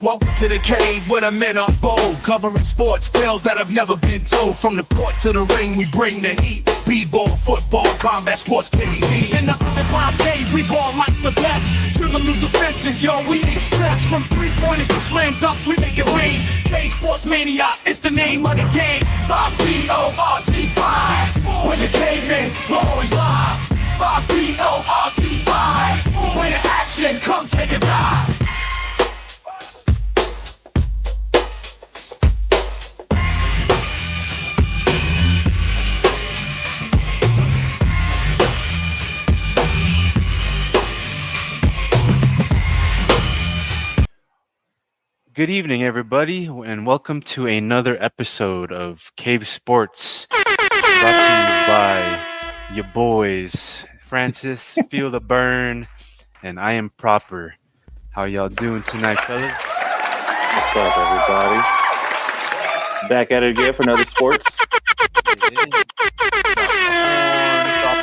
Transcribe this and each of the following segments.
Welcome to the cave where the men are bold, covering sports tales that have never been told. From the court to the ring, we bring the heat. B-ball, football, combat sports, KD. In the underground cave, we ball like the best. Dribble new defenses, yo, we ain't stressed. From three-pointers to slam dunks, we make it rain. Cave Sports Mania, it's the name of the game. 5P0RT5. When the cave in, we're always live. 5P0RT5. When the action, come take a dive. Good evening, everybody, and welcome to another episode of Cave Sports, brought to you by your boys, Francis, Feel the Burn, and I Am Proper. How y'all doing tonight, fellas? What's up, everybody? Back at it again for another sports. Drop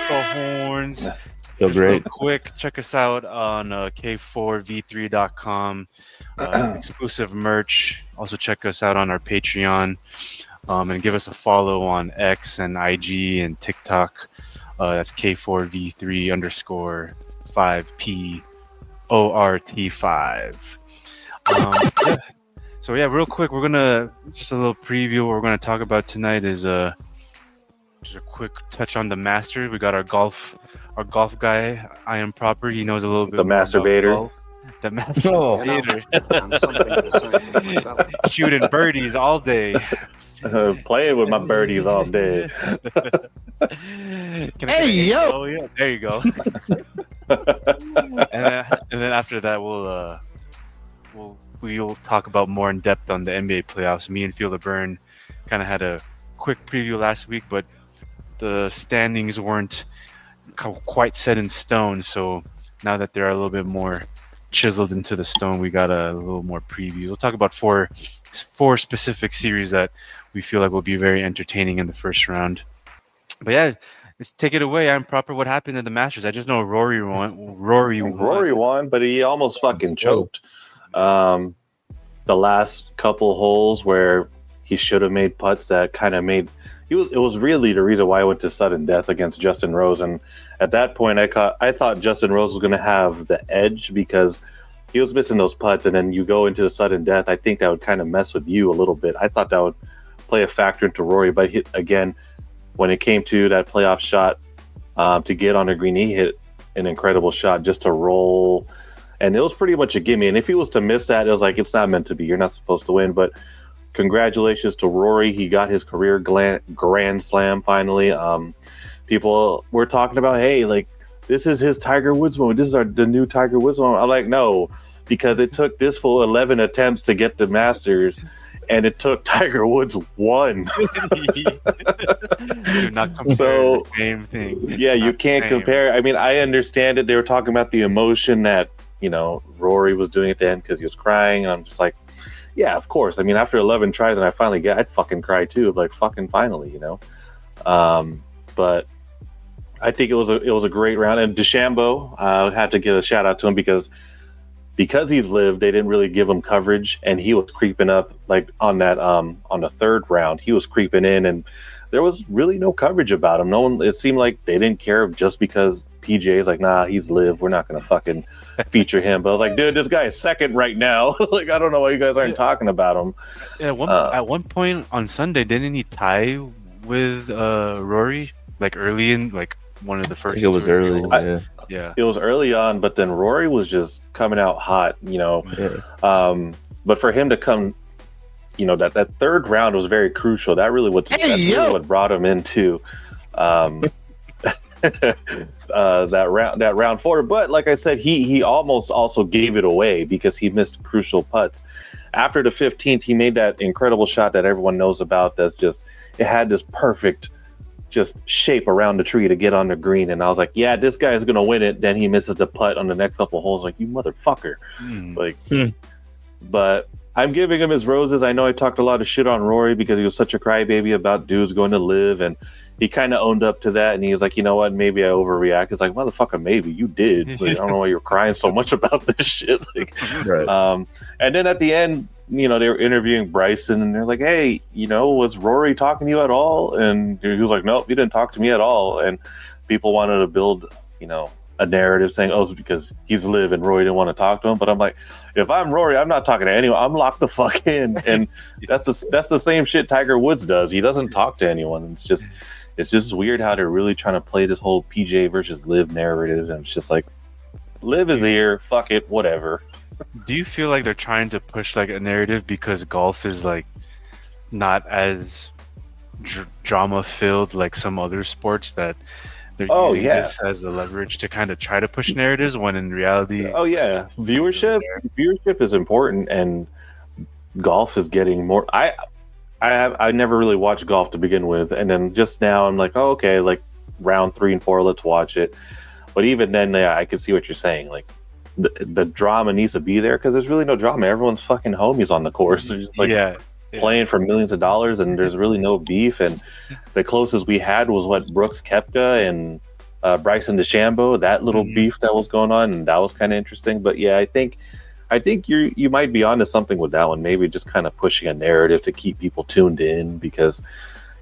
the horns. So Just great. Real quick, check us out on K4V3.com. Exclusive merch. Also check us out on our Patreon, and give us a follow on X and IG and TikTok. That's K4V3_5P0RT5. So real quick, we're gonna just a little preview. What we're gonna talk about tonight is just a quick touch on the Masters. We got our golf guy. I Am Proper. He knows a little bit. The masturbator. The masturbator. Shooting birdies all day. Playing with my birdies all day. Hey, yo! Oh yeah, there you go. and then after that, we'll talk about more in depth on the NBA playoffs. Me and Feel the Burn kind of had a quick preview last week, but the standings weren't quite set in stone. So now that they're a little bit more chiseled into the stone, we got a little more preview. We'll talk about four specific series that we feel like will be very entertaining in the first round. But yeah, let's take it away. I'm Proper. What happened in the Masters? I just know Rory won, but he almost fucking choked. The last couple holes where he should have made putts that kind of made it was really the reason why I went to sudden death against Justin Rose. And at that point, I thought Justin Rose was going to have the edge because he was missing those putts. And then you go into the sudden death. I think that would kind of mess with you a little bit. I thought that would play a factor into Rory. But again, when it came to that playoff shot to get on the green, he hit an incredible shot just to roll. And it was pretty much a gimme. And if he was to miss that, it was like, it's not meant to be. You're not supposed to win. But congratulations to Rory. He got his career grand slam finally. People were talking about, hey, like, this is his Tiger Woods moment. This is the new Tiger Woods moment. I'm like, no, because it took this full 11 attempts to get the Masters, and it took Tiger Woods one. Do not compare the same thing. Yeah, you can't compare. I mean, I understand it. They were talking about the emotion that, Rory was doing at the end because he was crying. I'm just like, yeah, of course. I mean, after 11 tries and I finally I'd fucking cry too. Like, fucking finally, But I think it was a great round. And DeChambeau, I had to give a shout out to him because he's lived. They didn't really give him coverage, and he was creeping up like on that on the third round. He was creeping in, and there was really no coverage about him. No one. It seemed like they didn't care just because PGA's like, nah, he's lived. We're not going to fucking feature him. But I was like, dude, this guy is second right now. Like, I don't know why you guys aren't talking about him. Yeah, at one point on Sunday, didn't he tie with Rory? Like early in, like one of the first. I think it was early. Yeah. It was early on, but then Rory was just coming out hot, Yeah. But for him to come, that third round was very crucial. That really really what brought him into that round four. But like I said, he almost also gave it away because he missed crucial putts. After the 15th, he made that incredible shot that everyone knows about. It had this perfect just shape around the tree to get on the green. And I was like, yeah, this guy is going to win it. Then he misses the putt on the next couple of holes. Like, you motherfucker. But I'm giving him his roses. I know I talked a lot of shit on Rory because he was such a crybaby about dudes going to LIV, and he kind of owned up to that. And he was like, you know what? Maybe I overreacted. It's like, motherfucker, maybe you did. Like, I don't know why you're crying so much about this shit. Like, Right. and then at the end, they were interviewing Bryson, and they're like, hey, was Rory talking to you at all? And he was like, nope, he didn't talk to me at all. And people wanted to build, a narrative saying, oh, it's because he's LIV and Rory didn't want to talk to him. But I'm like, if I'm Rory, I'm not talking to anyone. I'm locked the fuck in. And that's the same shit Tiger Woods does. He doesn't talk to anyone. It's just weird how they're really trying to play this whole PGA versus LIV narrative. And it's just like, LIV is here. Fuck it. Whatever. Do you feel like they're trying to push like a narrative because golf is like not as drama filled like some other sports that they're using this as a leverage to kind of try to push narratives when in reality viewership is important, and golf is getting more. I never really watched golf to begin with, and then just now I'm like, oh, okay, like round 3 and 4, let's watch it. But even then, I can see what you're saying. Like the drama needs to be there because there's really no drama. Everyone's fucking homies on the course. They're just like playing for millions of dollars, and there's really no beef. And the closest we had was what Brooks Koepka and Bryson DeChambeau, that little beef that was going on, and that was kind of interesting. But yeah, I think you might be onto something with that one. Maybe just kind of pushing a narrative to keep people tuned in because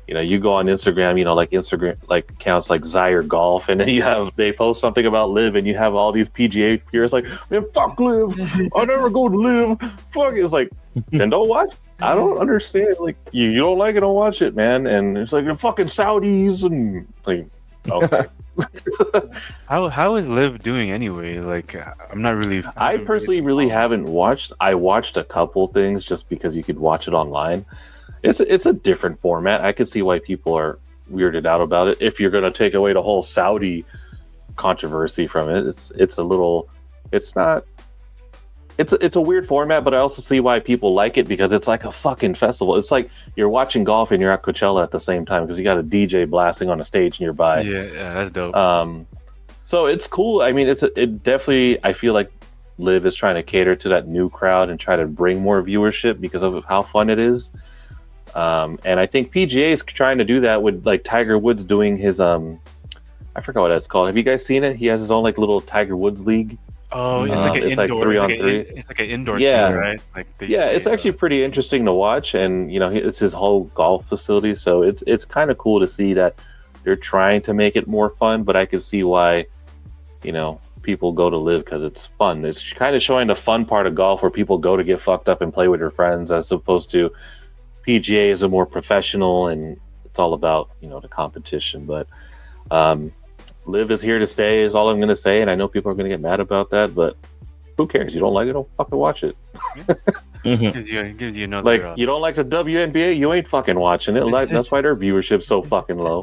you go on Instagram, like Instagram, like accounts like Zaire Golf, and then they post something about LIV, and you have all these PGA peers like, man, fuck LIV, I'll never go to LIV. Fuck it. It's like, then don't watch. I don't understand. Like, you don't like it, don't watch it, man. And it's like the fucking Saudis and like, okay. How is LIV doing anyway? Like, I'm not really. I personally really haven't watched. I watched a couple things just because you could watch it online. It's a different format. I could see why people are weirded out about it. If you're going to take away the whole Saudi controversy from it, it's a little. It's not. It's a weird format, but I also see why people like it because it's like a fucking festival. It's like you're watching golf and you're at Coachella at the same time because you got a DJ blasting on a stage nearby. Yeah, that's dope. So it's cool. I mean, it definitely. I feel like LIV is trying to cater to that new crowd and try to bring more viewership because of how fun it is. And I think PGA is trying to do that with like Tiger Woods doing his I forgot what that's called. Have you guys seen it? He has his own like little Tiger Woods league. Oh, it's like an indoor, 3-on-3. It's like an indoor thing, right? Like it's actually pretty interesting to watch, and it's his whole golf facility, so it's kind of cool to see that they're trying to make it more fun. But I can see why people go to LIV because it's fun. It's kind of showing the fun part of golf where people go to get fucked up and play with their friends, as opposed to PGA is a more professional and it's all about the competition. But LIV is here to stay is all I'm going to say, and I know people are going to get mad about that, but who cares? You don't like it, don't fucking watch it. Gives you another, like you don't like the WNBA, you ain't fucking watching it. Like, that's why their viewership's so fucking low.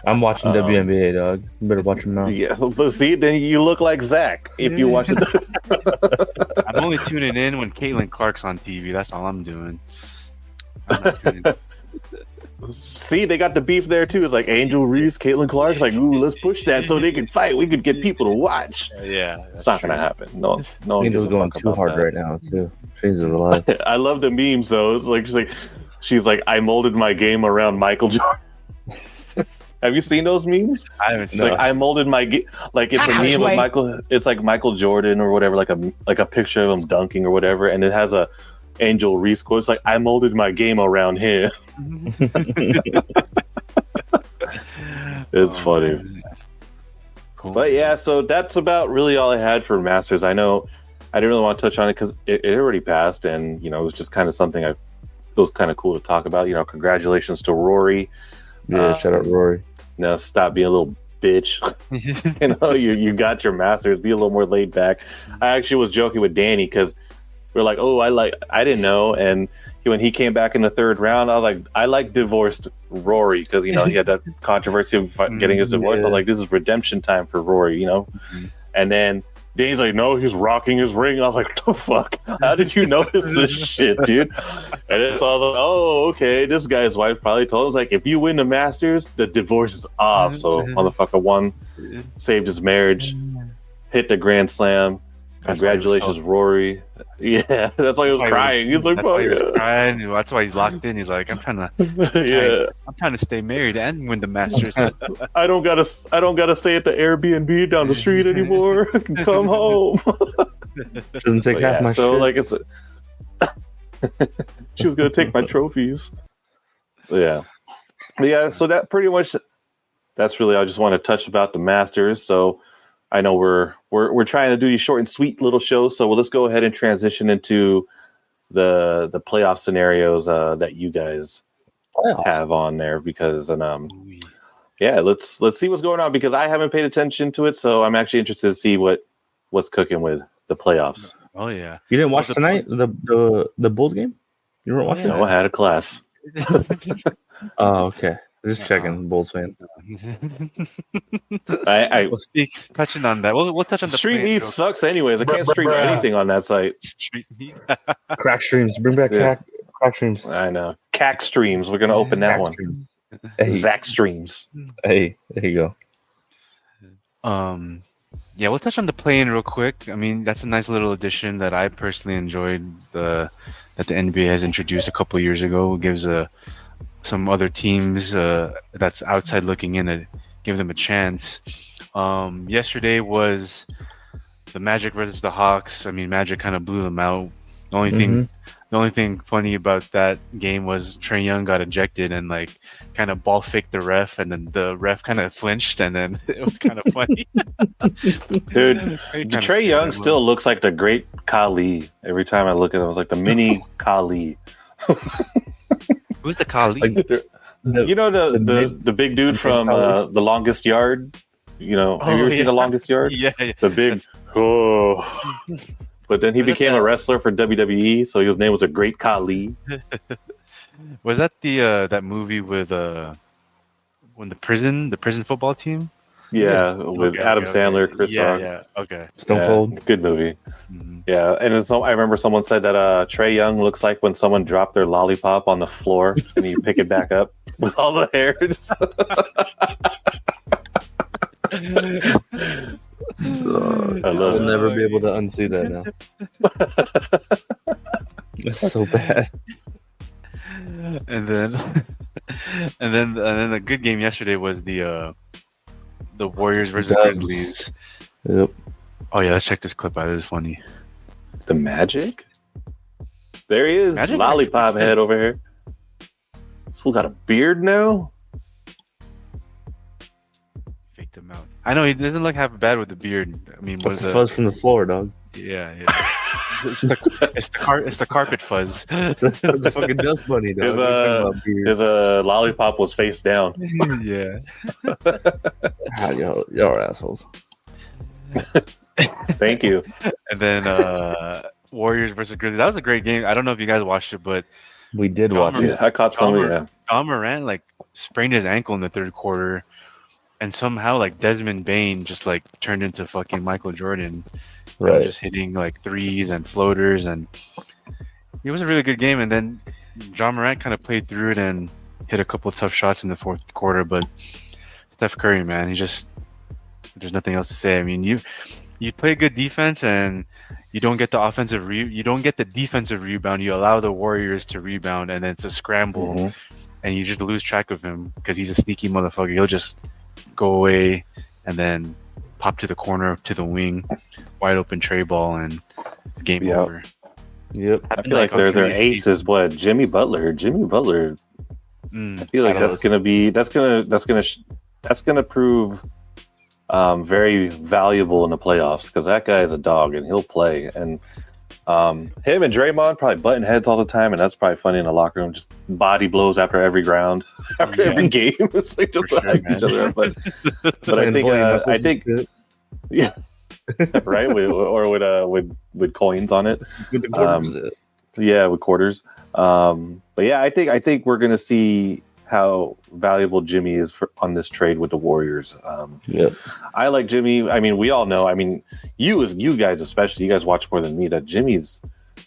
I'm watching WNBA, dog. You better watch them now. Yeah, but see, then you look like Zack if you watch it. I'm only tuning in when Caitlin Clark's on TV. That's all I'm doing. I'm not tuning in. See, they got the beef there too. It's like Angel Reese, Caitlin Clark's like, ooh, let's push that so they can fight. We could get people to watch. Yeah, it's not gonna happen. No. Angel's going too hard right now too. She's alive. I love the memes though. It's like she's like, I molded my game around Michael Jordan. Have you seen those memes? I haven't seen. Like, I molded my game. Like, it's a meme of Michael. It's like Michael Jordan or whatever, like a picture of him dunking or whatever, and it has a Angel Reese quote. It's like, I molded my game around him. It's funny. Cool. But yeah, so that's about really all I had for Masters. I know I didn't really want to touch on it because it already passed, and it was just kind of something it was kind of cool to talk about. Congratulations to Rory. Yeah, shout out Rory. Now stop being a little bitch. You got your Masters. Be a little more laid back. I actually was joking with Danny because we're like, oh, I didn't know, and when he came back in the third round, I was like, I like divorced Rory because he had that controversy of getting his divorce. I was like, this is redemption time for Rory, And then Danny's like, no, he's rocking his ring. I was like, what the fuck? How did you notice this shit, dude? And then so I was like, oh, okay. This guy's wife probably told us, like, if you win the Masters, the divorce is off. So motherfucker saved his marriage, hit the Grand Slam, Congratulations, Rory. Yeah, that's why he was crying. He's like, that's why he was crying. That's why he's locked in. He's like, I'm trying to stay married and win the Masters. I don't gotta stay at the Airbnb down the street anymore. I can come home. Doesn't take half my so shit. like it's she was gonna take my trophies. But yeah. So that pretty much. That's really I just want to touch about the Masters. So I know we're trying to do these short and sweet little shows. So let's go ahead and transition into the playoff scenarios that you guys have on there because let's see what's going on because I haven't paid attention to it. So I'm actually interested to see what's cooking with the playoffs. Oh yeah, You didn't watch tonight the Bulls game? You weren't watching? No, I had a class. Oh, okay. Just checking, Bulls fan. Touching on that. We'll touch on the Stream E sucks anyways. I can't stream anything on that site. Crack streams. Bring back crack streams. I know. CAC streams. We're gonna open that one. Hey. Zack streams. Hey, there you go. Yeah, we'll touch on the play-in real quick. I mean, that's a nice little addition that I personally enjoyed. That the NBA has introduced a couple of years ago. It gives some other teams that's outside looking in to give them a chance. Yesterday was the Magic versus the Hawks. I mean, Magic kind of blew them out. The only thing funny about that game was Trae Young got ejected and like kind of ball faked the ref, and then the ref kind of flinched, and then it was kind of funny. Dude, Trae Young still looks like the great Khali. Every time I look at him, it's like the mini Khali. Who's the Khali? The big dude from The Longest Yard. You know, have you ever seen The Longest Yard? Yeah. The big. But then he became a wrestler for WWE, so his name was a Great Khali. Was that the that movie with when the prison football team? Yeah, with Adam Sandler, Chris Rock. Yeah, okay. Stone Cold. Good movie. Mm-hmm. Yeah, and I remember someone said that Trae Young looks like when someone dropped their lollipop on the floor and you pick it back up with all the hairs. I'll never be able to unsee that now. That's so bad. And then the good game yesterday was the Warriors versus Grizzlies. Yep. Oh yeah, let's check this clip out. It was funny. The Magic? There he is, Magic lollipop head over here. This fool got a beard now? Faked him out. I know he doesn't look half bad with the beard. I mean, what's the fuzz from the floor, dog? Yeah. It's the carpet fuzz. That's a fucking dust bunny, dog. His lollipop was face down. Yeah. Y'all are assholes. Thank you. And then Warriors versus Grizzlies. That was a great game. I don't know if you guys watched it, but we did watch it. I caught some of it. John Morant like sprained his ankle in the third quarter, and somehow like Desmond Bain just like turned into fucking Michael Jordan. Right. Just hitting like threes and floaters, and it was a really good game. And then John Morant kind of played through it and hit a couple of tough shots in the fourth quarter. But Steph Curry, man, there's nothing else to say. I mean, you play good defense and you don't get the you don't get the defensive rebound. You allow the Warriors to rebound, and then it's a scramble, and you just lose track of him because he's a sneaky motherfucker. He'll just go away and then pop to the corner, to the wing, wide open tray ball, and it's game over. Yep. I feel like their ace is what? Jimmy Butler. I feel like that's gonna prove very valuable in the playoffs because that guy is a dog and he'll play. And him and Draymond probably butting heads all the time, and that's probably funny in the locker room. Just body blows after every round, after every game. It's like just each other up. But I think, yeah, right. With coins on it. With the quarters. Yeah, with quarters. But yeah, I think we're gonna see how valuable Jimmy is on this trade with the Warriors. I like Jimmy. I mean, we all know. I mean, you guys especially. You guys watch more than me. That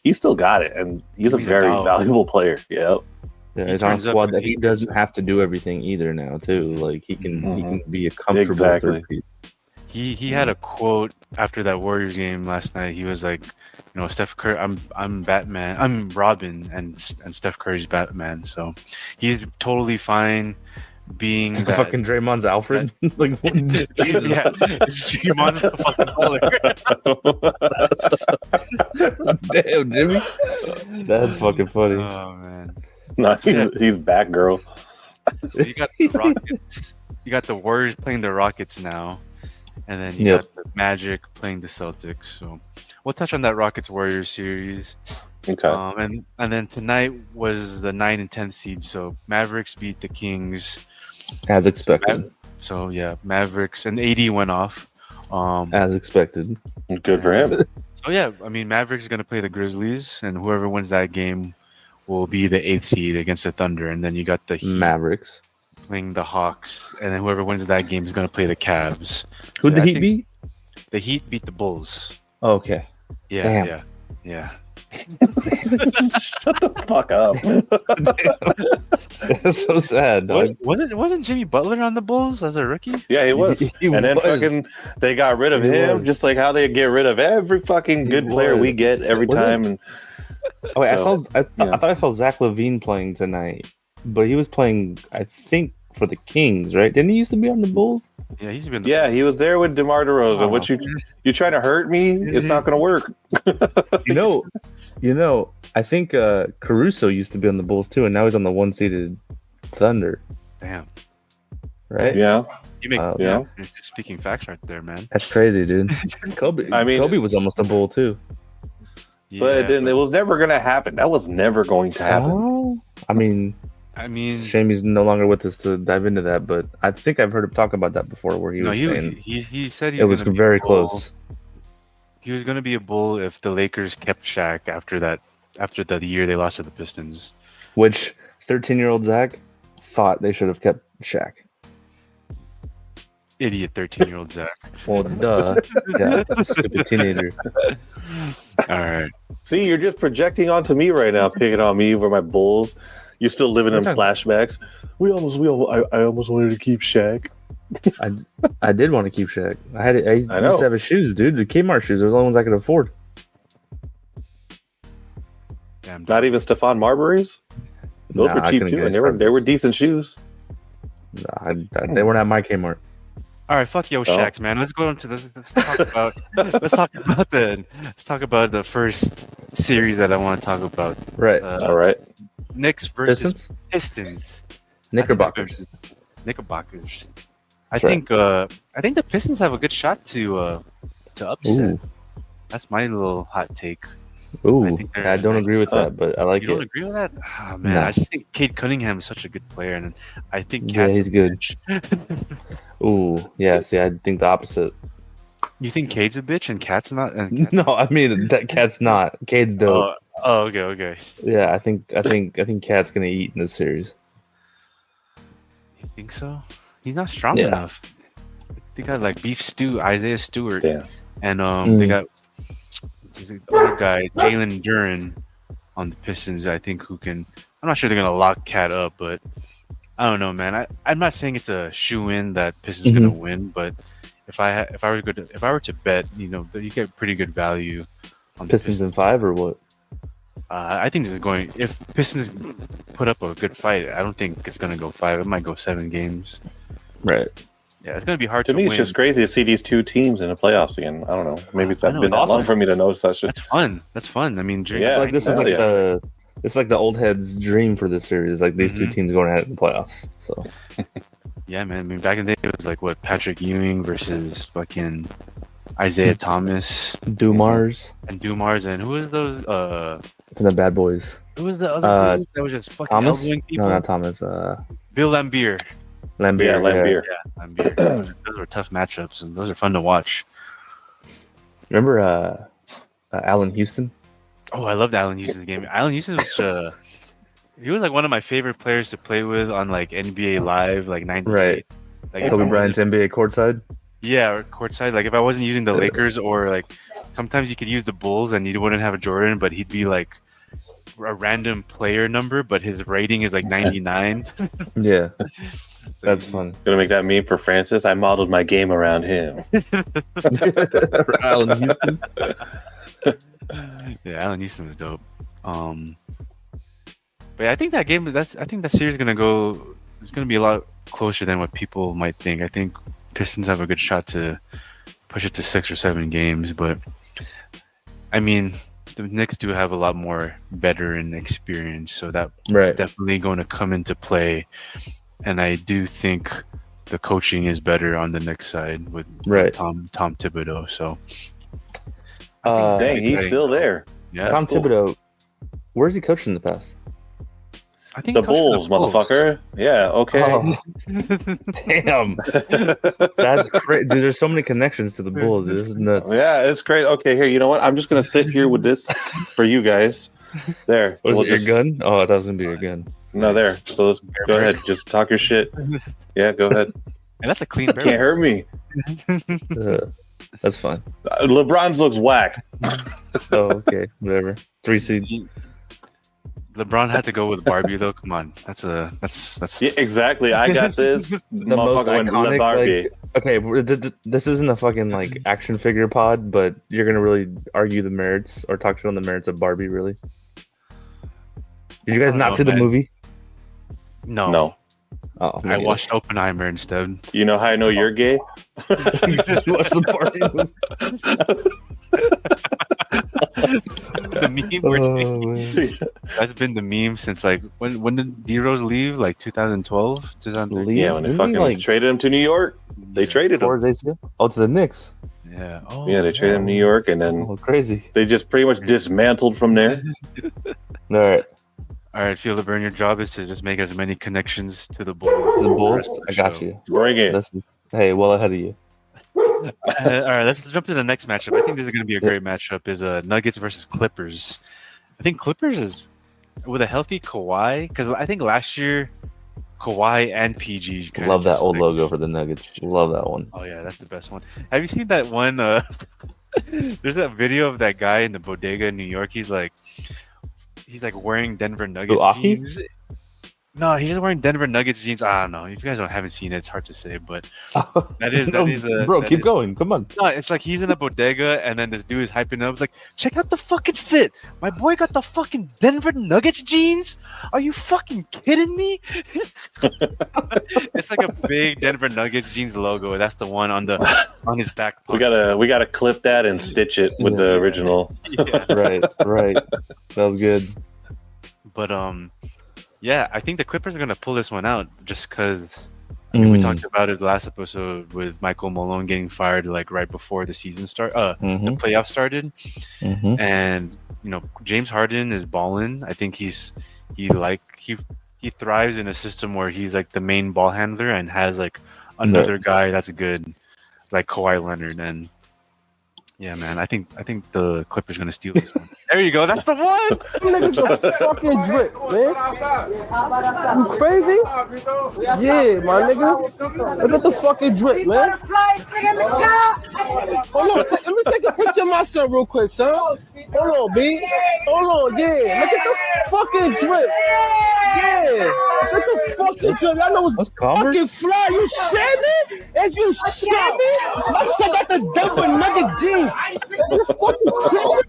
he's still got it, and he's a very valuable player. Yeah. Yeah, it's on a squad that he doesn't have to do everything either now too. Like he can be a comfortable third piece. he had a quote after that Warriors game last night. He was like, Steph Curry, I'm Batman, I'm Robin, and Steph Curry's Batman. So he's totally fine being that. Fucking Draymond's Alfred. Like, what? Yeah, Draymond's the fucking baller. Damn, Jimmy. That's fucking funny. Oh man. No, he's Batgirl. So you got the Rockets. You got the Warriors playing the Rockets now, and then you got the Magic playing the Celtics. So we'll touch on that Rockets Warriors series. Okay. And then tonight was the 9 and 10 seed. So Mavericks beat the Kings As expected. So yeah, Mavericks and AD went off. As expected. Good for him. So yeah, I mean Mavericks are gonna play the Grizzlies, and whoever wins that game will be the 8th seed against the Thunder. And then you got the Heat Mavericks playing the Hawks, and then whoever wins that game is going to play the Cavs. Who'd the Heat beat? The Heat beat the Bulls. Okay. Yeah, Damn. yeah. Shut the fuck up. That's so sad, dog. Wasn't Jimmy Butler on the Bulls as a rookie? Yeah, he was. He and then was. fucking they got rid of He him, was. just like how they get rid of every fucking good player we was. get every Was it? time. And Oh, wait, So, I thought I saw Zach LaVine playing tonight, but he was playing, I think, for the Kings, right? Didn't he used to be on the Bulls? Yeah, he's been. The yeah, Bulls. he was there with DeMar DeRozan. Oh. What you trying to hurt me? It's not going to work. You know, I think Caruso used to be on the Bulls too, and now he's on the one-seeded Thunder, Damn, right? Yeah. you make Yeah. you're just speaking facts right there, man. That's crazy, dude. Kobe was almost a Bull too. Yeah, But it didn't. It was never going to happen. That was never going to happen. Oh, I mean, I mean, it's a shame he's no longer with us to dive into that, but I think I've heard him talk about that before, where he was saying he said it was very close. He was going to be a Bull if the Lakers kept Shaq after the year they lost to the Pistons. Which 13-year-old Zach thought they should have kept Shaq. Idiot 13-year-old Zach. Well, duh. Yeah, stupid teenager. All right. See, you're just projecting onto me right now, picking on me for my Bulls. You're still living in flashbacks. I almost wanted to keep Shaq. I did want to keep Shaq. I used I know. to have his shoes, dude. The Kmart shoes. Those are the only ones I could afford. Damn. Not even Stephon Marbury's. Those Nah, were I cheap couldn't too, get and they were decent shoes. Nah, they weren't at my Kmart. All right, fuck yo Shaqs, man. Let's go into the. Let's talk about the first series that I want to talk about. Right. All right. Knicks versus Pistons? Pistons. Knickerbockers. Knickerbockers. That's I think the Pistons have a good shot to upset. Ooh. That's my little hot take. Ooh. think they're I don't nice. agree with that, but I like You don't it. agree with that? Oh, man, No. I just think Cade Cunningham is such a good player, and I think Yeah, Cat's he's a good. bitch. Ooh. Yeah, see, I think the opposite. You think Cade's a bitch and Cat's not? And No, I mean that Cat's not. Cade's dope. okay. Yeah, I think Cat's gonna eat in this series. You think so? He's not strong Yeah. enough. They got like Beef Stew, Isaiah Stewart, Damn. and they got this other guy, Jalen Duren, on the Pistons. I think who can. I'm not sure they're gonna lock Cat up, but I don't know, man. I'm not saying it's a shoe-in that Pistons gonna win, but if I were to bet, you get pretty good value on the Pistons in 5 or what? I think this is going. If Pistons put up a good fight, I don't think it's gonna go 5. It might go 7 games. Right. Yeah, it's gonna be hard To to me, win. it's just crazy to see these two teams in the playoffs again. I don't know. Maybe it's been that long for me to notice that shit. That's fun. I mean, Yeah. Like this is hell like yeah. it's like the old heads' dream for this series. Like these two teams going at it in the playoffs. So Yeah, man. I mean, back in the day, it was like what Patrick Ewing versus fucking Isaiah Thomas Dumars and Dumars, and who was those? and the Bad Boys. Who was the other dude that was just fucking Thomas? elbowing people? No, not Thomas. Bill Lambier. Lambier. Yeah, Lambier. Yeah, Lambier. Those were tough matchups, and those are fun to watch. Remember Allen Houston? Oh, I loved Allen Houston's game. Allen Houston was he was like one of my favorite players to play with on like NBA Live, like 98. Right. Like if I Kobe wasn't- Bryant's NBA courtside. Yeah, or courtside. Like if I wasn't using the Lakers, or like sometimes you could use the Bulls and you wouldn't have a Jordan, but he'd be like a random player number, but his rating is like 99. Yeah. That's fun. Gonna make that meme for Francis. I modeled my game around him. Allen Houston. Yeah, Allen Houston was dope. But yeah, I think that game. I think that series is gonna go. It's gonna be a lot closer than what people might think. I think Pistons have a good shot to push it to 6 or 7 games. But I mean, the Knicks do have a lot more veteran experience, so that's definitely going to come into play. And I do think the coaching is better on the Knicks side with Tom Thibodeau. So, dang, he's still there. Yeah, Tom Thibodeau. Where's he coached in the past? I think the Bulls, motherfucker. Yeah, okay. Oh. Damn. That's great. Dude, there's so many connections to the Bulls. This is nuts. Yeah, it's great. Okay, here, you know what? I'm just going to sit here with this for you guys. There. Was it your gun? Oh, that was going to be your gun. No, there. So let's go ahead. Just talk your shit. Yeah, go ahead. And that's a clean barrel. Can't hurt me. That's fine. LeBron's looks whack. Oh, okay. Whatever. 3 seed. LeBron had to go with Barbie though. Come on, that's yeah, exactly. I got this. The most iconic Barbie. Like, okay, this isn't a fucking like action figure pod, but you're gonna really argue the merits or talk on the merits of Barbie. Really? Did you guys not see the movie? No. Oh, I watched Oppenheimer instead. You know how I know you're gay? You just watched the Barbie movie. The meme we're taking, that's been the meme since like when did D-Rose leave? Like 2012, 2013? Yeah, when they fucking traded him to New York. They traded him. Oh, to the Knicks. Yeah. Oh, yeah, they traded him to New York, and then crazy. They just pretty much dismantled from there. All right, Phil LeBron, your job is to just make as many connections to the Bulls. I got you. Bring it. Hey, well ahead of you. All right, let's jump to the next matchup. I think this is going to be a great matchup. Is Nuggets versus Clippers. I think Clippers is with a healthy Kawhi, because I think last year Kawhi and PG. Love that old logo for the Nuggets. Love that one. Oh yeah, that's the best one. Have you seen that one? There's that video of that guy in the bodega in New York. He's like wearing Denver Nuggets jeans. No, he's just wearing Denver Nuggets jeans. I don't know. If you guys haven't seen it, it's hard to say, but that is bro, keep going. Come on. No, it's like he's in a bodega, and then this dude is hyping up. It's like, check out the fucking fit. My boy got the fucking Denver Nuggets jeans. Are you fucking kidding me? It's like a big Denver Nuggets jeans logo. That's the one on his back pocket. We gotta clip that and stitch it with the original. Yeah. Right. That was good. But yeah, I think the Clippers are going to pull this one out just because we talked about it last episode with Michael Malone getting fired like right before the season the playoffs started. And, James Harden is balling. I think he thrives in a system where he's like the main ball handler and has like another guy that's good, like Kawhi Leonard. And yeah, man, I think the Clippers going to steal this one. There you go. That's the one. Niggas got fucking drip, man. You crazy? Yeah, my nigga. Look at the fucking drip, man. Hold on, let me take a picture of my son real quick, son. Hold on, B. Hold on, yeah. Look at the fucking drip. Yeah. Look at the fucking drip. Y'all know what's fucking fly. You shaming? As you shaming? My son got the Denver Nuggets jeans. You fucking shaming?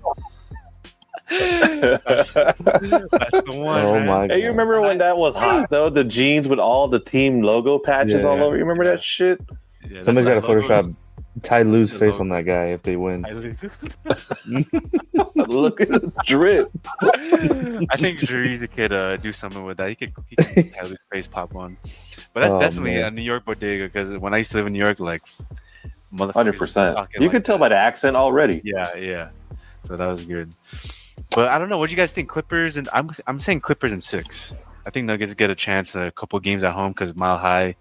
That's the one. Oh my God. Hey, you remember when that was hot though? The jeans with all the team logo patches all over. You remember that shit? Yeah, somebody's got to Photoshop Ty Lue's face on that guy if they win. Look at the drip. I think Jurize could do something with that. He could Ty Lue's face pop on. But that's definitely a New York bodega, because when I used to live in New York, like 100%. You could tell by the accent already. Yeah. So that was good. But I don't know. What do you guys think? Clippers, and I'm saying Clippers in 6. I think Nuggets get a chance a couple games at home because Mile High.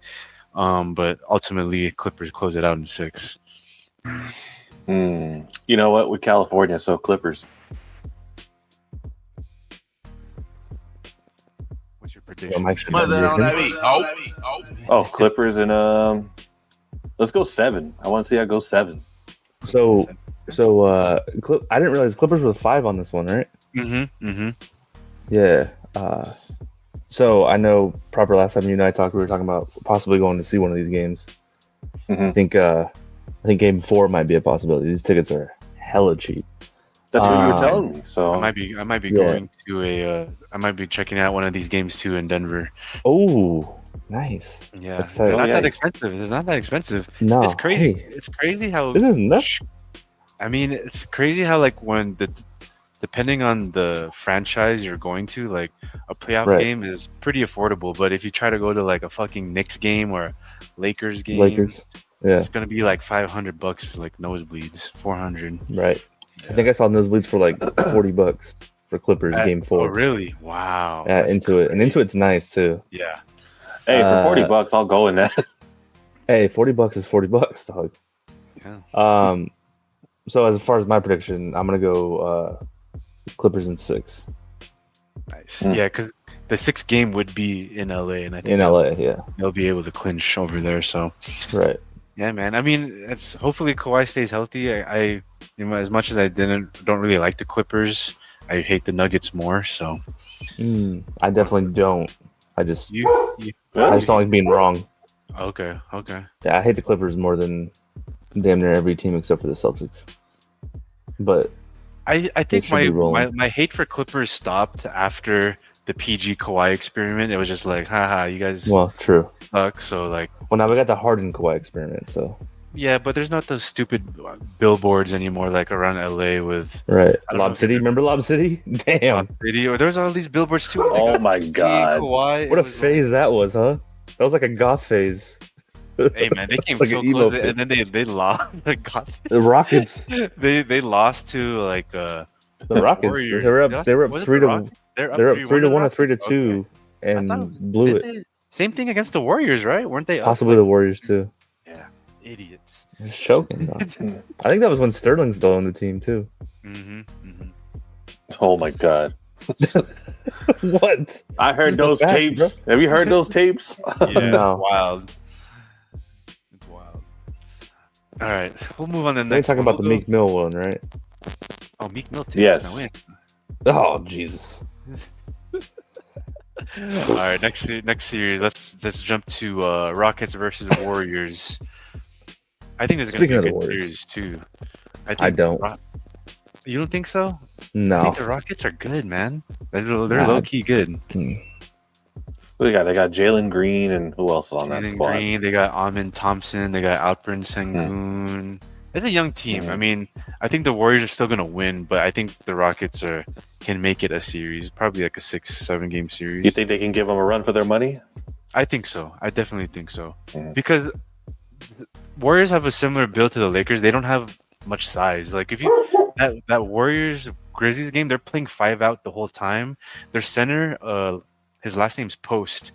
But ultimately, Clippers close it out in 6. You know what? With California, so Clippers. What's your prediction? Clippers and let's go 7. I want to see how it goes 7. So I didn't realize Clippers were 5 on this one, right? Mm-hmm. Yeah. So I know proper last time you and I talked, we were talking about possibly going to see one of these games. Mm-hmm. I think game 4 might be a possibility. These tickets are hella cheap. That's what you were telling me. So I might be going to I might be checking out one of these games too in Denver. Oh, nice. Yeah, they're not that expensive. They're not that expensive. No, it's crazy. Hey, it's crazy how this is nuts. I mean, it's crazy how like depending on the franchise you're going to, like a playoff game is pretty affordable. But if you try to go to like a fucking Knicks game or a Lakers game, it's gonna be like $500, like nosebleeds, $400. Right. I think I saw nosebleeds for like $40 for Clippers game 4. Oh, really? Wow. Yeah, Intuit. And Intuit's nice too. Yeah. Hey, for $40, I'll go in that. Hey, $40 is $40, dog. Yeah. So as far as my prediction, I'm gonna go Clippers in 6. Nice. Yeah, because the 6th game would be in LA, and I think they'll be able to clinch over there. So. Right. Yeah, man. I mean, it's hopefully Kawhi stays healthy. I as much as I don't really like the Clippers, I hate the Nuggets more. So, I definitely don't. I just don't like being wrong. Okay. Yeah, I hate the Clippers more than damn near every team except for the Celtics. But I think my hate for Clippers stopped after the PG Kawhi experiment. It was just like, haha, you guys suck. So like, well, now we got the Harden Kawhi experiment. So yeah, but there's not those stupid billboards anymore, like around LA with Lob City. Remember Lob City? Damn, Lob City. Or there's all these billboards too. Oh my god, Kawhi. What a phase that was, huh? That was like a goth phase. Hey man, they came like so close, and then they lost. The Rockets. they lost to like the Rockets. Warriors. They were up 3 to. They're up 3-1 or 3-2, and blew it. Same thing against the Warriors, right? Weren't they? Possibly the Warriors too. Yeah, idiots. Just choking. I think that was when Sterling still on the team too. Oh my god. What? I heard those tapes. Bro. Have you heard those tapes? Yeah, no. It's wild. It's wild. All right, we'll move on to the next. Talking about the Meek Mill one, right? Oh, Meek Mill tapes. Yes. Oh Jesus. All right, next series. Let's jump to Rockets versus Warriors. I think this is going to be a good series too. I don't. You don't think so? No. I think the Rockets are good, man. They're low key good. Who they got? They got Jalen Green and who else is on that squad? Green. They got Amin Thompson. They got Alperen Sengun. It's a young team. I mean, I think the Warriors are still going to win, but I think the Rockets can make it a series, probably like a 6-7 game series. You think they can give them a run for their money? I think so. I definitely think so. Because Warriors have a similar build to the Lakers. They don't have much size. Like if you that Warriors Grizzlies game, they're playing 5 out the whole time. Their center, his last name's Post.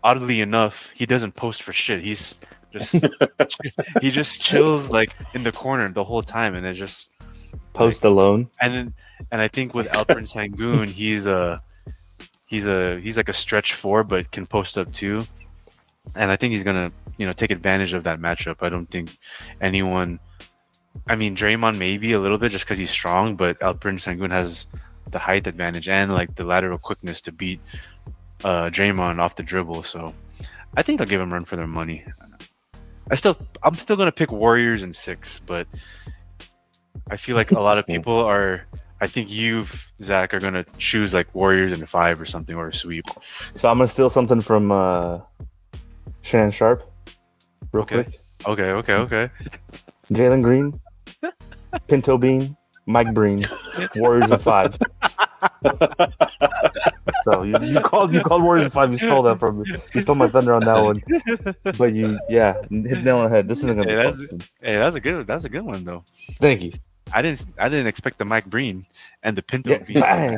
Oddly enough, he doesn't post for shit. He's just he just chills like in the corner the whole time, and it's just post alone. And I think with Alperen Sengun, he's like a stretch 4, but can post up too. And I think he's gonna take advantage of that matchup. I don't think anyone. I mean, Draymond maybe a little bit just because he's strong, but Alperen Sengun has the height advantage and like the lateral quickness to beat Draymond off the dribble. So I think they'll give him a run for their money. I'm still gonna pick Warriors in 6, but I feel like a lot of people are. I think you, Zach, are gonna choose like Warriors in 5 or something, or a sweep. So I'm gonna steal something from Shannon Sharp, real quick. Okay. Jalen Green, Pinto Bean, Mike Breen, Warriors in 5. So you called Warriors in 5. You stole that from me. You stole my thunder on that one. But hit the nail on the head. This isn't gonna be fun. That's a good one though. Thank you. I didn't expect the Mike Breen and the Pinto Bean. I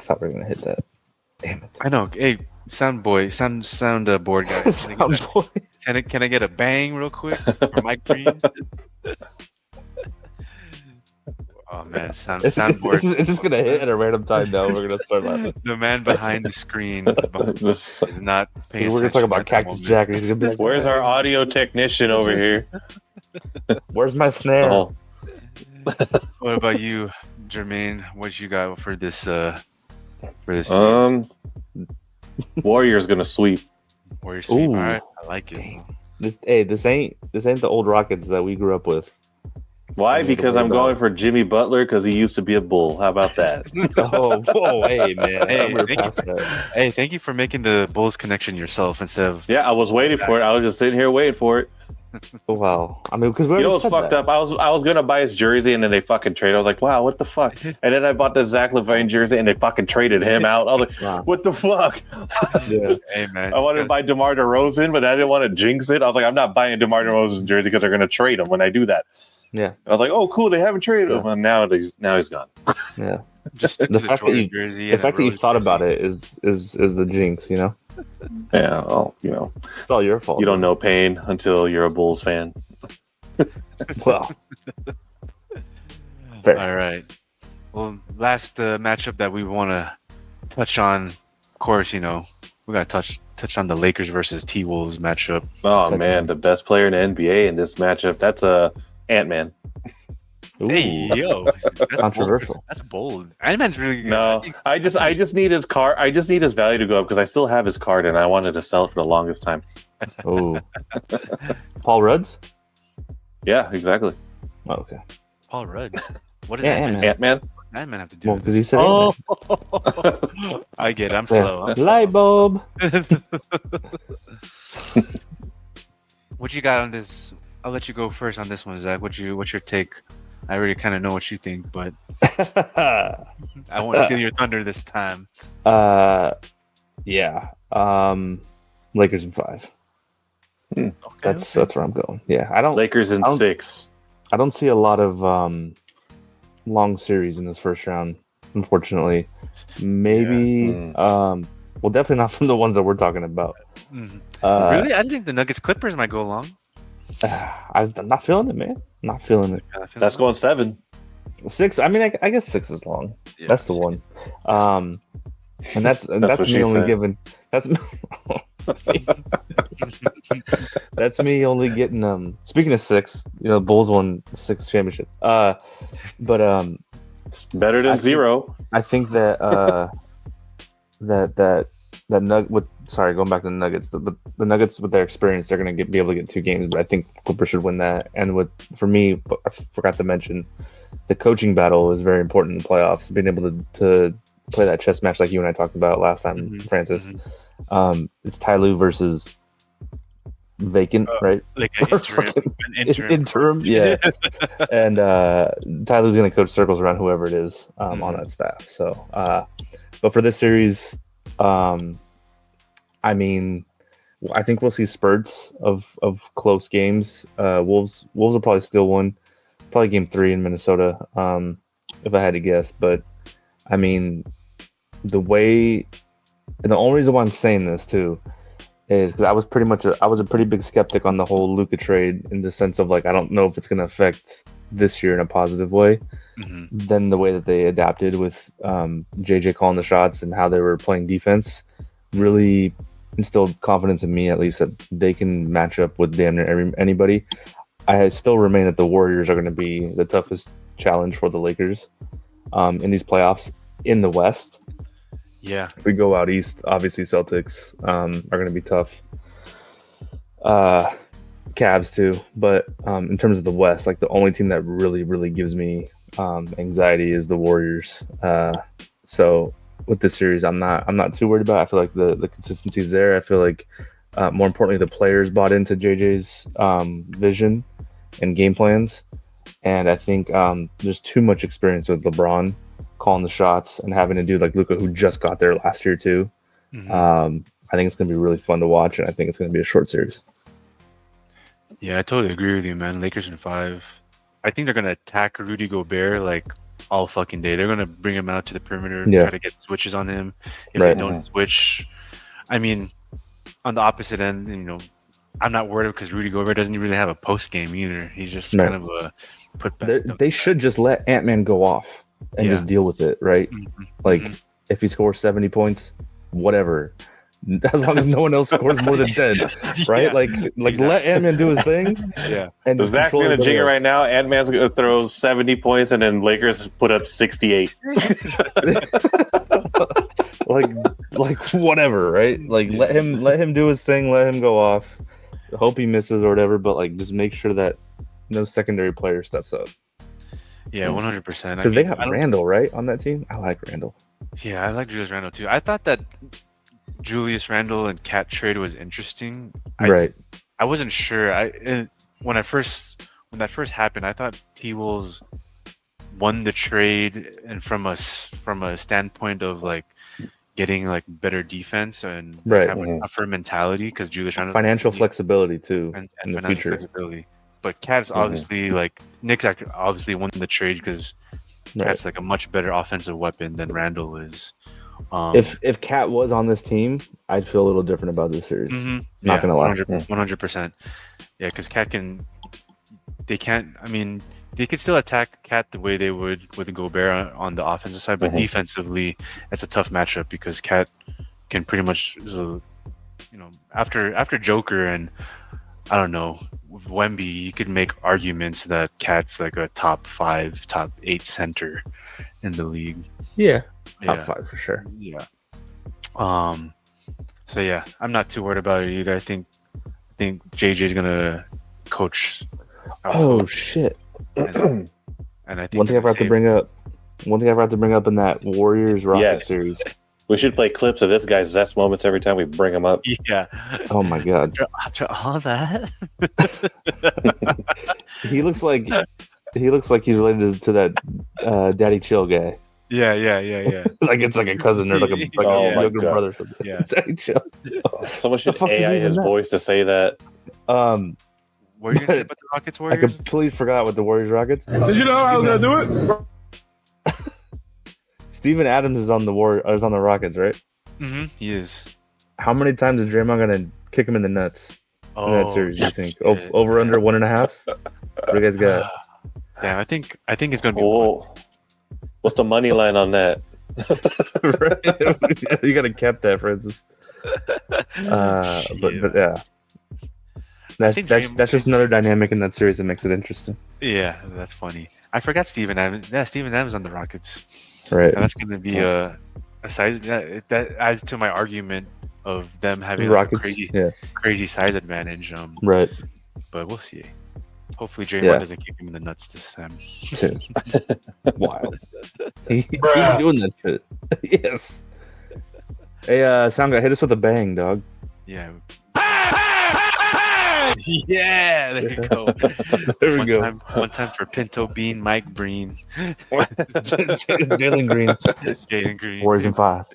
thought we were gonna hit that. Damn it! I know. Hey, sound board guy. Can I get a bang real quick for Mike Breen? Oh man, soundboard. It's just gonna hit at a random time now. We're gonna start laughing. The man behind the screen is not paying attention. We're gonna talk about Cactus Jack. He's gonna be like, "Where's our audio technician over here? Where's my snare?" What about you, Jermaine? What you got for this? Warriors gonna sweep. Warriors sweep. Ooh. All right, I like it. This ain't the old Rockets that we grew up with. Why? Because I'm going for Jimmy Butler because he used to be a Bull. How about that? Whoa, hey man. Hey, thank you for making the Bulls connection yourself instead of. Yeah, I was waiting for it. I was just sitting here waiting for it. Wow. I mean, because we You know what's fucked up? I was gonna buy his jersey and then they fucking traded. I was like, wow, what the fuck? And then I bought the Zach LaVine jersey and they fucking traded him out. I was like, Wow. what the fuck? Yeah. Hey man, I wanted to buy DeMar DeRozan, but I didn't want to jinx it. I was like, I'm not buying DeMar DeRozan's jersey because they're gonna trade him when I do that. Yeah. I was like, oh cool, they haven't traded him, and now he's gone. Yeah. just stick The to fact that Jordan you jersey. the fact that you thought about it is the jinx, you know? Yeah, well, you know, It's all your fault. you don't know pain until you're a Bulls fan. Well. Fair. All right. Well, last matchup that we want to touch on, of course, you know, we got to touch on the Lakers versus T-Wolves matchup. Oh man, the best player in the NBA in this matchup, that's Ant-Man. Ooh, Hey, yo, that's controversial. Bold. That's bold. Ant-Man's really good. No, I just need his card. I just need his value to go up because I still have his card and I wanted to sell it for the longest time. Oh. Paul Rudd's? Yeah, exactly. Oh, okay. Paul Rudd. What did Yeah, Ant-Man, Ant-Man. Ant-Man have to do Well, with because it? he said Oh, I get it. I'm slow. Light bulb. What you got on this? I'll let you go first on this one, Zach. What's your take? I already kind of know what you think, but I won't steal your thunder this time. Yeah. Lakers in 5. Okay, That's where I'm going. Yeah, Lakers in 6. I don't see a lot of long series in this first round, unfortunately. Maybe well, definitely not from the ones that we're talking about. Mhm. Really? I think the Nuggets Clippers might go long. I'm not feeling it, man. Not feeling it. That's going 7. 6. I mean, I guess 6 is long. Yeah, That's the one. And that's what me she only said. giving. That's that's me only getting. Speaking of 6, you know, Bulls won 6 championship. But It's better than 0. I think that going back to the Nuggets, the Nuggets with their experience, they're going to be able to get 2 games, but I think Clippers should win that. And for me, I forgot to mention, the coaching battle is very important in the playoffs. Being able to play that chess match like you and I talked about last time, Francis. It's Ty Lue versus vacant, right? Like an interim. Yeah. And Ty Lue's going to coach circles around whoever it is on that staff. So, but for this series, I mean, I think we'll see spurts of close games. Wolves will probably steal one, probably game 3 in Minnesota, if I had to guess. But I mean, the only reason why I'm saying this too is because I was a pretty big skeptic on the whole Luka trade, in the sense of, like, I don't know if it's going to affect this year in a positive way. Then the way that they adapted with JJ calling the shots and how they were playing defense really instilled confidence in me, at least, that they can match up with damn near anybody. I still remain that the Warriors are going to be the toughest challenge for the Lakers in these playoffs in the West. Yeah. If we go out east, obviously Celtics are going to be tough. Cavs too. But in terms of the West, like, the only team that really, really gives me anxiety is the Warriors. So with this series, I'm not too worried about it. I feel like the consistency is there. I feel like more importantly, the players bought into JJ's vision and game plans. And I think there's too much experience with LeBron calling the shots and having to do like Luka, who just got there last year too. I think it's going to be really fun to watch, and I think it's going to be a short series. Yeah, I totally agree with you, man. Lakers in 5. I think they're going to attack Rudy Gobert like all fucking day. They're going to bring him out to the perimeter, try to get switches on him. If they don't switch, I mean, on the opposite end, you know, I'm not worried because Rudy Gobert doesn't really have a post game either. He's just kind of a put back. They should just let Ant-Man go off and just deal with it, right? Like, if he scores 70 points, whatever. as long as no one else scores more than 10, right? Yeah. Like let Ant-Man do his thing. Yeah. And So Zach's going to jig it right now. Ant-Man's going to throw 70 points, and then Lakers put up 68. like whatever, right? Like let him do his thing, let him go off. Hope he misses or whatever, but like just make sure that no secondary player steps up. Yeah, 100%. Because they have Randall, right, on that team. I like Randall. Yeah, I like Julius Randle too. I thought that Julius Randle and Cat trade was interesting. Right. I wasn't sure. When that first happened, I thought T-Wolves won the trade, and from a standpoint of like getting like better defense and having a tougher mentality, because Julius Randle financial flexibility too and in the financial future. Flexibility. But Cat's obviously like Knicks obviously won the trade because Cat's like a much better offensive weapon than Randall is. If Cat was on this team, I'd feel a little different about this series. Not gonna lie, 100%. Yeah, because they could still attack Cat the way they would with Gobert on the offensive side, but defensively, it's a tough matchup because Cat can pretty much, after Joker and I don't know, with Wemby, you could make arguments that Cat's like a top 5, top 8 center in the league. Yeah, top 5 for sure. Yeah. So yeah, I'm not too worried about it either. I think JJ's gonna coach. Shit! And I think one thing I forgot to bring up in that Warriors Rockets series. We should play clips of this guy's zest moments every time we bring him up. Yeah. Oh my god. After all that, he looks like he's related to that Daddy Chill guy. Yeah. Like it's like a cousin or like a younger brother or something. Yeah. Daddy Chill. Someone should AI his voice to say that. What are you gonna say about the Rockets Warriors? I completely forgot what the Warriors Rockets. Did you know I was gonna do it? Steven Adams is on the Rockets, right? Mm-hmm. He is. How many times is Draymond gonna kick him in the nuts in that series? You think over under 1.5? What do you guys got? Damn, I think it's gonna be. What's the money line on that? Right? You gotta cap that, Francis. But yeah. That's just another dynamic in that series that makes it interesting. Yeah, that's funny. I forgot Steven Adams. Yeah, Steven Adams on the Rockets. Right. And that's going to be a size that adds to my argument of them having Rockets, a crazy size advantage. Right. But we'll see. Hopefully Draymond doesn't kick him in the nuts this time. Wild. He's doing that shit. Yes. Hey, Sound Guy, hit us with a bang, dog. Yeah. Yeah, there you go. There we go. One time for Pinto Bean, Mike Breen, Jalen Green. Warriors in 5.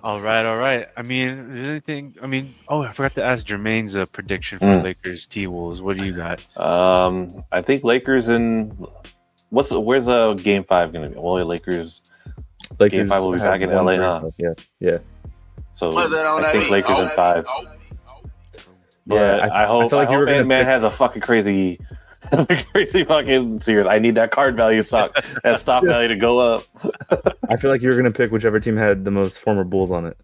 All right. I mean, I forgot to ask Jermaine's prediction for Lakers T-Wolves. What do you got? I think Lakers in where's game 5 going to be? Well, Lakers game 5 will be back in LA, huh? Yeah. So I think Lakers in 5. But I hope Ant-Man has a fucking crazy fucking series. I need that card value stock value to go up. I feel like you were gonna pick whichever team had the most former Bulls on it.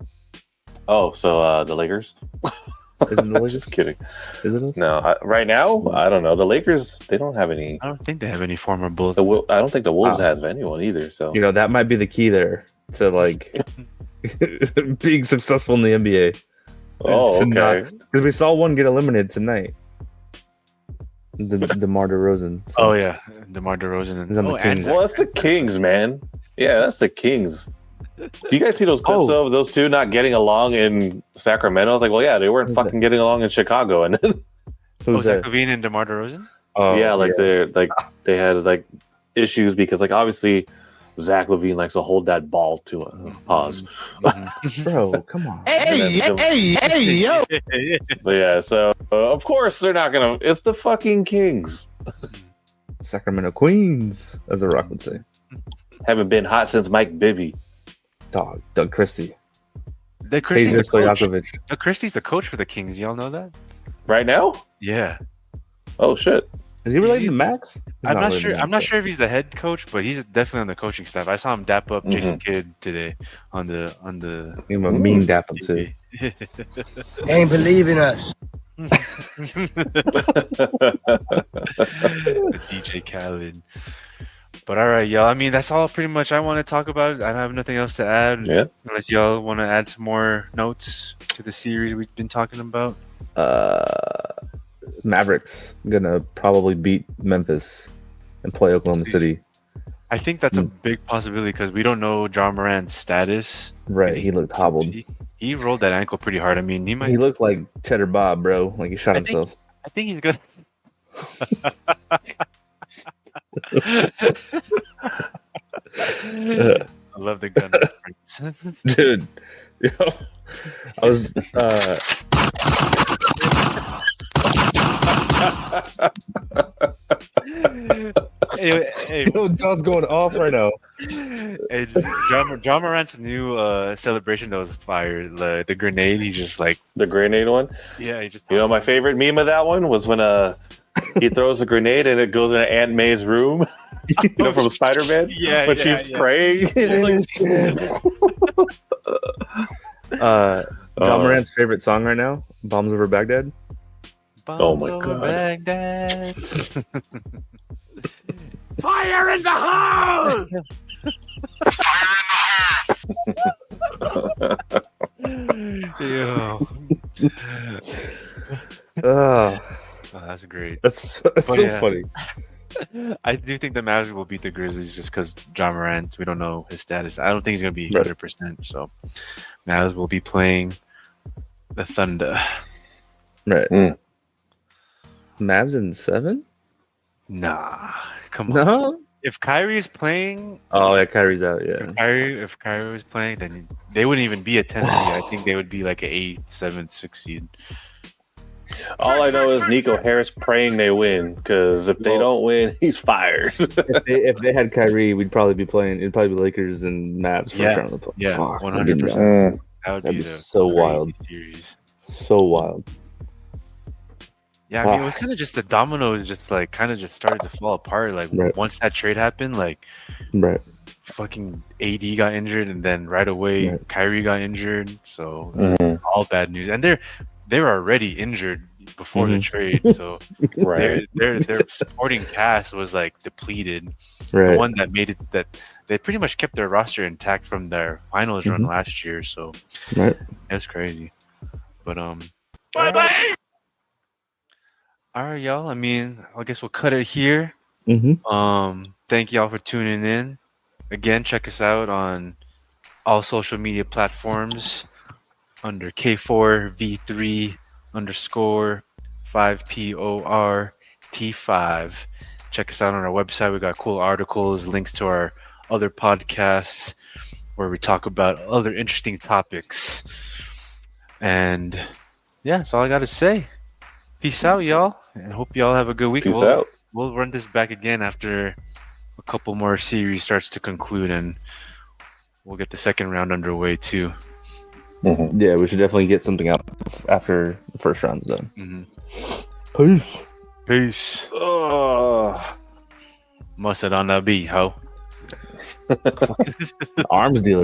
Oh, so the Lakers? Is it the Lakers? Just kidding. Is it us? No, right now I don't know. The Lakers, they don't have any. I don't think they have any former Bulls. I don't think the Wolves has anyone either. So that might be the key there to like being successful in the NBA. Oh, okay. Because we saw one get eliminated tonight. DeMar DeRozan. So. Oh yeah, DeMar DeRozan. And well, that's the Kings, man. Yeah, that's the Kings. Do you guys see those clips of those two not getting along in Sacramento? I was like, well, yeah, they weren't fucking getting along in Chicago, and then Zach LaVine and DeMar DeRozan. They had issues because obviously Zach LaVine likes to hold that ball to pause. Bro, come on. Hey, yo. But yeah, so of course they're not gonna. It's the fucking Kings. Sacramento Queens, as the Rock would say. Haven't been hot since Mike Bibby. Doug Christie. Doug Christie's the coach for the Kings. Y'all know that? Right now? Yeah. Oh shit. Is he related to Max? I'm not sure. I'm not sure if he's the head coach, but he's definitely on the coaching staff. I saw him dap up Jason Kidd today on the. Give him a mean dap up too. Ain't believing us. DJ Khaled. But all right, y'all. I mean, that's all pretty much I want to talk about. I have nothing else to add. Yeah. Unless y'all want to add some more notes to the series we've been talking about. Mavericks gonna probably beat Memphis and play Oklahoma City. I think that's a big possibility because we don't know John Morant's status. Right, he looked hobbled. He rolled that ankle pretty hard. I mean, he might. He looked like Cheddar Bob, bro. Like he shot himself. I think he's good. I love the gun reference. Dude. Yo, I was hey, yo, John's going off right now. Hey, John Morant's new celebration that was fired, the grenade. He just like the grenade one. Yeah, he just. You know, my favorite meme of that one was when he throws a grenade and it goes into Aunt May's room. You know, from Spider-Man. Yeah, when she's praying. John Morant's favorite song right now, "Bombs Over Baghdad." Bombs over Baghdad. Fire in the hole! Yo. Oh, that's great. That's so funny. I do think the Mavs will beat the Grizzlies just because John Morant, we don't know his status. I don't think he's going to be 100%. So Mavs will be playing the Thunder. Right. Mavs in 7? Nah. Come on. No? If Kyrie's playing... Oh, yeah, Kyrie's out, yeah. If Kyrie was playing, then they wouldn't even be a 10th seed. I think they would be like an 8, 7, 6 seed. All I know is Nico Harris praying they win, because if they don't win, he's fired. if they had Kyrie, we'd probably be playing. It'd probably be Lakers and Mavs for round of the play. Yeah, 100%. That would be so wild. Series. So wild. Yeah, I mean, it was kind of just the dominoes just like kind of just started to fall apart. Like once that trade happened, like fucking AD got injured, and then right away Kyrie got injured. So all bad news, and they were already injured before the trade. So their supporting cast was like depleted. The one that made it that they pretty much kept their roster intact from their finals run last year. So that's crazy. But bye. All right, y'all. I mean, I guess we'll cut it here. Thank y'all for tuning in. Again, check us out on all social media platforms under K4V3_5P0RT5. Check us out on our website. We got cool articles, links to our other podcasts where we talk about other interesting topics. And yeah, that's all I got to say. Peace out, y'all, and hope y'all have a good week. Peace out. We'll run this back again after a couple more series starts to conclude, and we'll get the second round underway too. Yeah, we should definitely get something out after the first round's done. Peace. Must it on that beat, ho? Arms dealer.